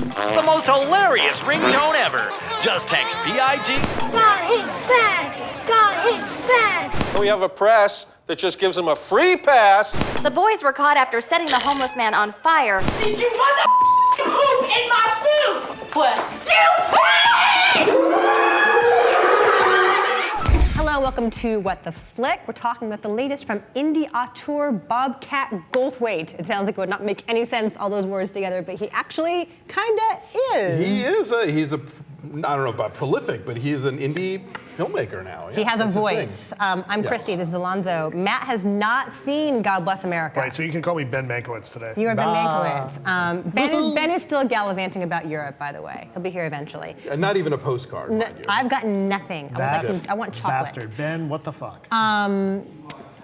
The most hilarious ringtone ever. Just text PIG. Got him fat! Got him fat! We have a press that just gives him a free pass. The boys were caught after setting the homeless man on fire. Did you poop in my food? What? You Hello, welcome to What the Flick. We're talking about the latest from indie auteur Bobcat Goldthwait. It sounds like it would not make any sense, all those words together, but he actually kinda is. He's a, I don't know about prolific, but he's an indie filmmaker now. Yeah, he has a voice. I'm Christy, this is Alonso. Matt has not seen God Bless America. Right, so you can call me Ben Mankiewicz today. You are Ben Mankiewicz. Ben is still gallivanting about Europe, by the way. He'll be here eventually. Not even a postcard, mind you. I've gotten nothing. I want chocolate. Bastard. Ben, what the fuck?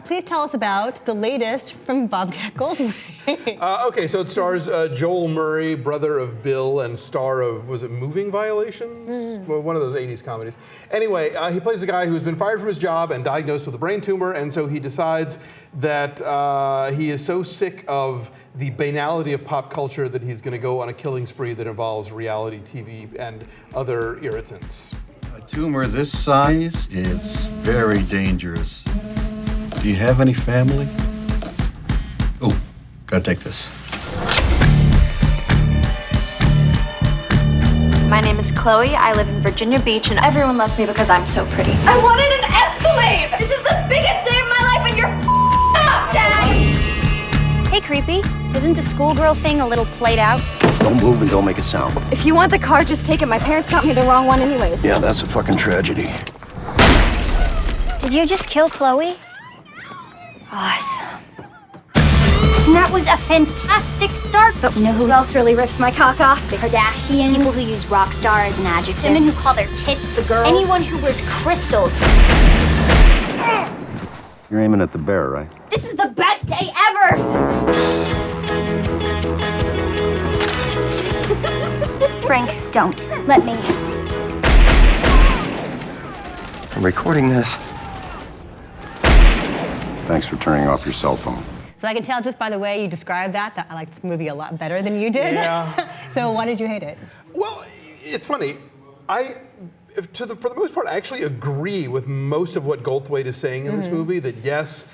Please tell us about the latest from Bobcat Goldthwait. Okay, so it stars Joel Murray, brother of Bill, and star of, was it Moving Violations? Well, one of those 80s comedies. Anyway, he plays a guy who's been fired from his job and diagnosed with a brain tumor, and so he decides that he is so sick of the banality of pop culture that he's going to go on a killing spree that involves reality TV and other irritants. A tumor this size is very dangerous. Do you have any family? Oh, gotta take this. My name is Chloe. I live in Virginia Beach, and everyone loves me because I'm so pretty. I wanted an Escalade! This is the biggest day of my life and you're up, Dad! Hey, creepy. Isn't the schoolgirl thing a little played out? Don't move and don't make a sound. If you want the car, just take it. My parents got me the wrong one anyways. Yeah, that's a fucking tragedy. Did you just kill Chloe? Awesome. That was a fantastic start, but you know who else really rips my cock off? The Kardashians. People who use rock star as an adjective. Women who call their tits the girls. Anyone who wears crystals. You're aiming at the bear, right? This is the best day ever! Frank, don't. Let me. I'm recording this. Thanks for turning off your cell phone. So I can tell just by the way you described that I like this movie a lot better than you did. Yeah. So why did you hate it? Well, it's funny. For the most part, I actually agree with most of what Goldthwait is saying in this movie, that yes,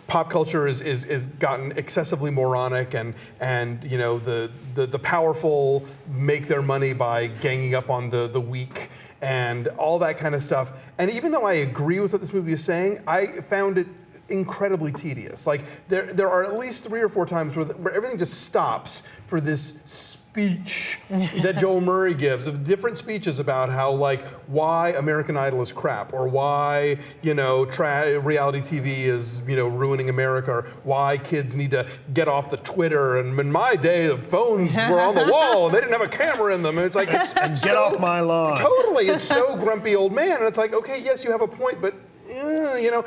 pop culture is gotten excessively moronic, and you know the powerful make their money by ganging up on the weak and all that kind of stuff. And even though I agree with what this movie is saying, I found it incredibly tedious. Like there are at least 3 or 4 times where everything just stops for this speech that Joel Murray gives, of different speeches about how, like, why American Idol is crap, or why, you know, reality TV is, you know, ruining America, or why kids need to get off the Twitter, and in my day the phones were on the wall and they didn't have a camera in them, and it's like, And get off my lawn. Totally, it's so grumpy old man, and it's like, okay, yes, you have a point, but you know,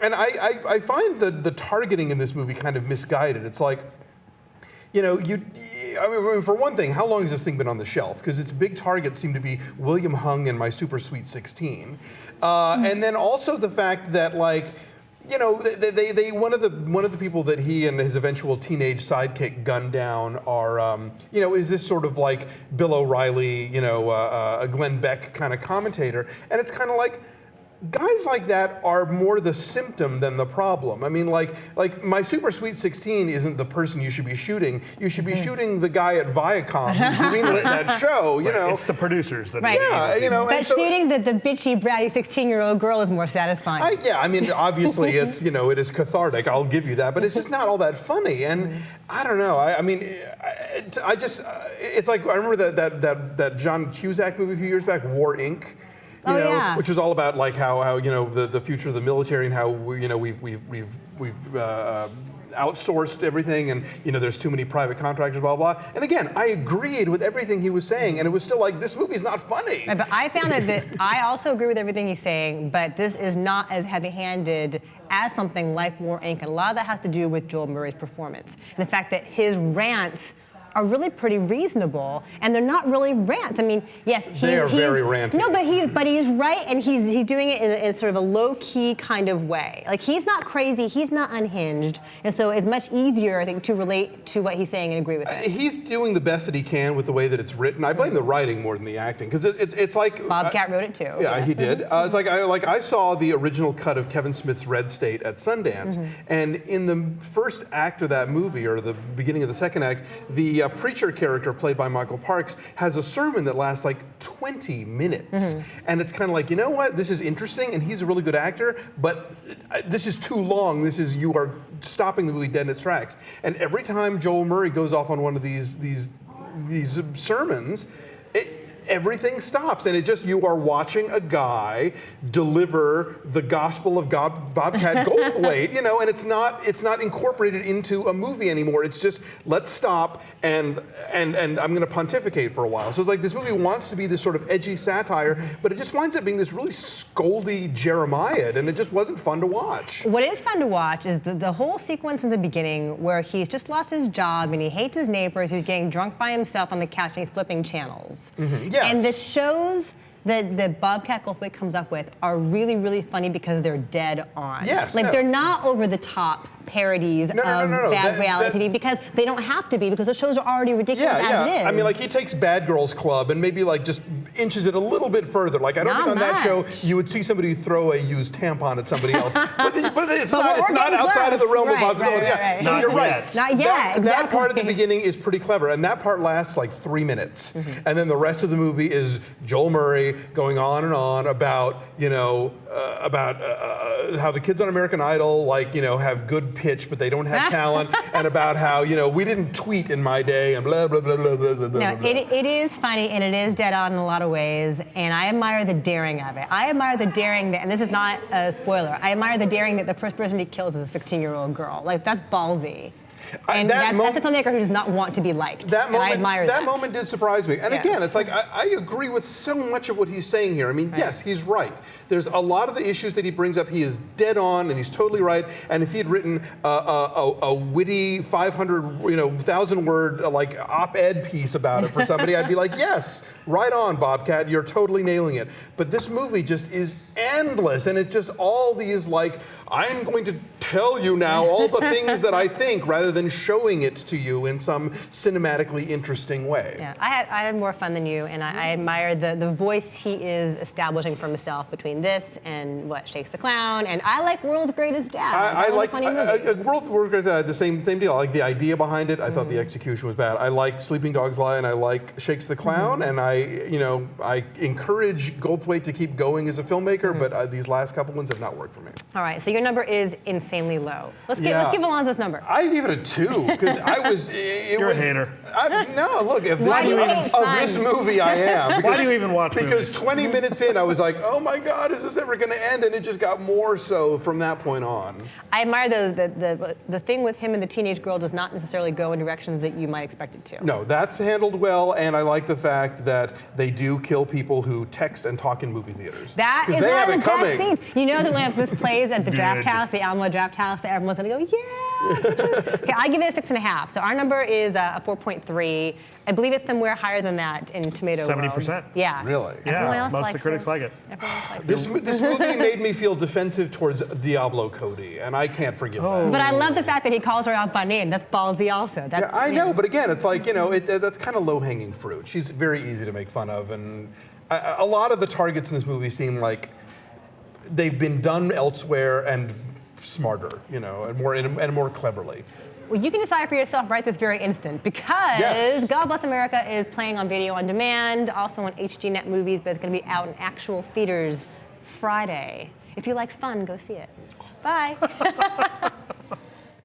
and I find the targeting in this movie kind of misguided. It's like, you know, I mean, for one thing, how long has this thing been on the shelf? Because its big targets seem to be William Hung and My Super Sweet 16, and then also the fact that, like, you know, they one of the people that he and his eventual teenage sidekick gunned down are, you know, is this sort of like Bill O'Reilly, you know, a Glenn Beck kind of commentator, and it's kind of like, guys like that are more the symptom than the problem. I mean, like My Super Sweet 16 isn't the person you should be shooting. You should be shooting the guy at Viacom who greenlit that show, you know. It's the producers that Yeah, you know. But shooting the bitchy, bratty 16-year-old girl is more satisfying. Yeah, I mean, obviously it's, you know, it is cathartic, I'll give you that, but it's just not all that funny. And I don't know, I mean, I just, it's like, I remember that John Cusack movie a few years back, War Inc., you know, yeah. which was all about, like, how you know, the future of the military, and how you know we've outsourced everything, and you know there's too many private contractors, blah blah. And again, I agreed with everything he was saying, and it was still like, this movie's not funny. Right, but I found that I also agree with everything he's saying, but this is not as heavy-handed as something like War Inc. And a lot of that has to do with Joel Murray's performance and the fact that his rants are really pretty reasonable, and they're not really rants. I mean, yes, They are very ranty. No, but he's right, and he's doing it in sort of a low-key kind of way. Like, he's not crazy, he's not unhinged, and so it's much easier, I think, to relate to what he's saying and agree with it. He's doing the best that he can with the way that it's written. I blame the writing more than the acting, because it's like Bobcat wrote it too. Yeah, he did. It's like I saw the original cut of Kevin Smith's Red State at Sundance, and in the first act of that movie, or the beginning of the second act, the preacher character played by Michael Parks has a sermon that lasts like 20 minutes, and it's kind of like, you know what, this is interesting, and he's a really good actor, but this is too long. You are stopping the movie dead in its tracks. And every time Joel Murray goes off on one of these sermons, everything stops, and you are watching a guy deliver the gospel of God, Bobcat Goldthwait, and it's not incorporated into a movie anymore. It's just, let's stop and I'm going to pontificate for a while. So it's like this movie wants to be this sort of edgy satire, but it just winds up being this really scoldy Jeremiah, and it just wasn't fun to watch. What is fun to watch is the whole sequence in the beginning where he's just lost his job and he hates his neighbors, he's getting drunk by himself on the couch and he's flipping channels. Yes. And the shows that Bobcat Goldthwait comes up with are really, really funny because they're dead on. Yes. They're not over the top parodies of bad reality TV, because they don't have to be, because the shows are already ridiculous as it is. I mean, like, he takes Bad Girls Club and maybe like just inches it a little bit further. Like, I don't think on that show you would see somebody throw a used tampon at somebody else. but it's not outside of the realm of possibility. Right. No, you're right. Not yet. Exactly. That part at the beginning is pretty clever, and that part lasts like 3 minutes. And then the rest of the movie is Joel Murray going on and on about, how the kids on American Idol, have good pitch, but they don't have talent, and about how, we didn't tweet in my day, and blah, blah, blah, blah, blah, blah, blah. It is funny, and it is dead on in a lot of ways, and I admire the daring of it. I admire the daring that, and this is not a spoiler, I admire the daring that the first person he kills is a 16-year-old girl. Like, that's ballsy. And that's a filmmaker who does not want to be liked. And I admire that. That moment did surprise me. And again, it's like, I agree with so much of what he's saying here. I mean, yes, he's right. There's a lot of the issues that he brings up, he is dead on, and he's totally right. And if he had written a witty 1,000-word op-ed piece about it for somebody, I'd be like, yes, right on, Bobcat, you're totally nailing it. But this movie just is endless, and it's just all these I'm going to tell you now all the things that I think, rather than showing it to you in some cinematically interesting way. Yeah, I had more fun than you, and I admire the voice he is establishing for himself between this and Shakes the Clown, and I like World's Greatest Dad. I like World's Greatest Dad. The same deal. I like the idea behind it. I thought the execution was bad. I like Sleeping Dogs Lie, and I like Shakes the Clown, and I encourage Goldthwait to keep going as a filmmaker, but these last couple ones have not worked for me. All right, so your number is insanely low. Let's give Alonso's number. I gave it a 2 because I was. You're a hater. No, look. Of this movie, I am. Why do you even watch Because movies? 20 minutes in, I was like, oh my God, is this ever going to end? And it just got more so from that point on. I admire the thing with him and the teenage girl does not necessarily go in directions that you might expect it to. No, that's handled well, and I like the fact that they do kill people who text and talk in movie theaters. That is they one have of it the coming. best scenes. You know that when this plays at the draft house, the Alamo Draft House, that everyone's gonna go, yeah, bitches. Okay, I give it a 6.5. So our number is a 4.3. I believe it's somewhere higher than that in Tomato 70%. World. Yeah. Really? Everyone else most likes of the critics like it. Everyone else likes This movie made me feel defensive towards Diablo Cody, and I can't forgive that. But I love the fact that he calls her out by name. That's ballsy also. Yeah, I know, but again, it's like, that's kind of low-hanging fruit. She's very easy to make fun of, and a lot of the targets in this movie seem like they've been done elsewhere and smarter, and more cleverly. Well, you can decide for yourself right this very instant, because God Bless America is playing on video on demand, also on HDNet Movies, but it's going to be out in actual theaters Friday. If you like fun, go see it. Bye.